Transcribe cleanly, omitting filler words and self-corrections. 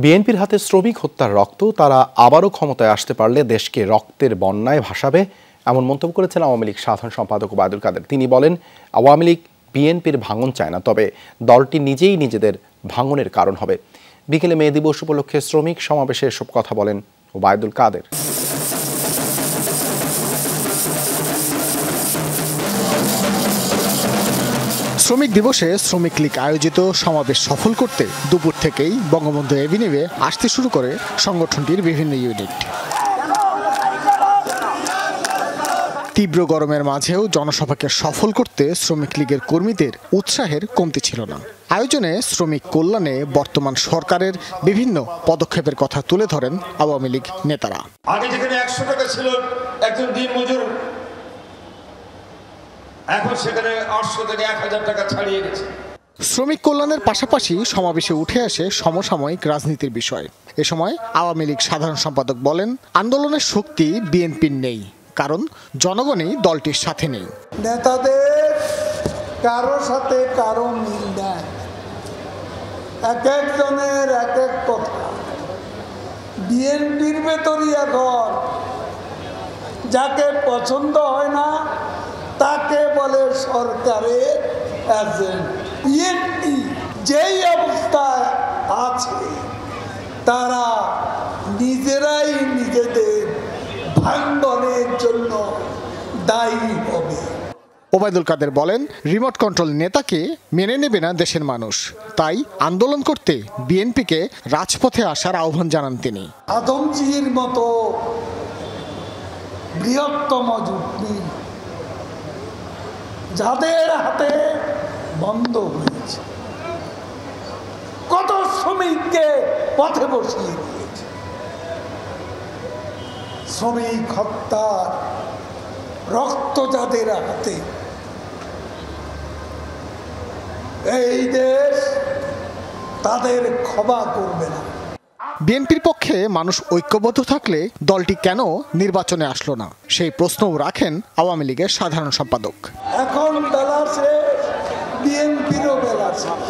বিএনপির হাতে শ্রমিক হত্যার রক্ত, তারা আবারও ক্ষমতায় আসতে পারলে দেশকে রক্তের বন্যায় ভাসাবে, এমন মন্তব্য করেছেন আওয়ামী লীগ সাধারণ সম্পাদক ওবায়দুল কাদের। তিনি বলেন, আওয়ামী লীগ বিএনপির ভাঙন চায় না, তবে দলটি নিজেই নিজেদের ভাঙনের কারণ হবে। বিকেলে মে দিবস উপলক্ষে শ্রমিক সমাবেশে এসব কথা বলেন ওবায়দুল কাদের। শ্রমিক দিবসে শ্রমিক লীগ আয়োজিত সমাবেশ সফল করতে দুপুর থেকেই বঙ্গবন্ধু এভিনিউয়ে আসতে শুরু করে সংগঠনটির বিভিন্ন ইউনিট। তীব্র গরমের মাঝেও জনসভাকে সফল করতে শ্রমিক লীগের কর্মীদের উৎসাহের কমতি ছিল না। আয়োজনে শ্রমিক কল্যাণে বর্তমান সরকারের বিভিন্ন পদক্ষেপের কথা তুলে ধরেন আওয়ামী লীগ নেতারা। আগে যেখানে 100 টাকা ছিল একজন দিনমজুর, এখন সেখানে 800 থেকে 1000 টাকা ছাড়িয়ে গেছে। শ্রমিক কল্যাণের পাশাপাশি সমাবেশে উঠে আসে সমসাময়িক রাজনীতির বিষয়। এ সময় আওয়ামী লীগ সাধারণ সম্পাদক বলেন, আন্দোলনের শক্তি বিএনপির নেই, কারণ জনগণই দলটির সাথে নেই। নেতাদের কারো সাথে কারো মিল নেই, এক একজনের এক এক কথা। বিএনপির ভেতরই এখন যাকে পছন্দ হয় না তাকে বলে সরকারের এজেন্ট। বিএনপি যেই অবস্থায় আছে তারা নিজেরাই নিজেদের ভাঙনের জন্য দায়ী হবে। ওবায়দুল কাদের বলেন, রিমোট কন্ট্রোল নেতাকে মেনে নেবে না দেশের মানুষ, তাই আন্দোলন করতে বিএনপিকে রাজপথে আসার আহ্বান জানান তিনি। আদমজির মতো বৃহত্তম জুটমিল যাদের হাতে বন্ধ হয়েছে, কত শ্রমিককে পথে বসিয়ে দিয়েছে, শ্রমিক হত্যার রক্ত যাদের হাতে, এই দেশ তাদের ক্ষমা করবে না। বিএনপির পক্ষে মানুষ ঐক্যবদ্ধ থাকলে দলটি কেন নির্বাচনে আসলো না, সেই প্রশ্নও রাখেন আওয়ামী লীগের সাধারণ সম্পাদক। এখন বেলা শেষ, বিএনপিরও বেলা শেষ।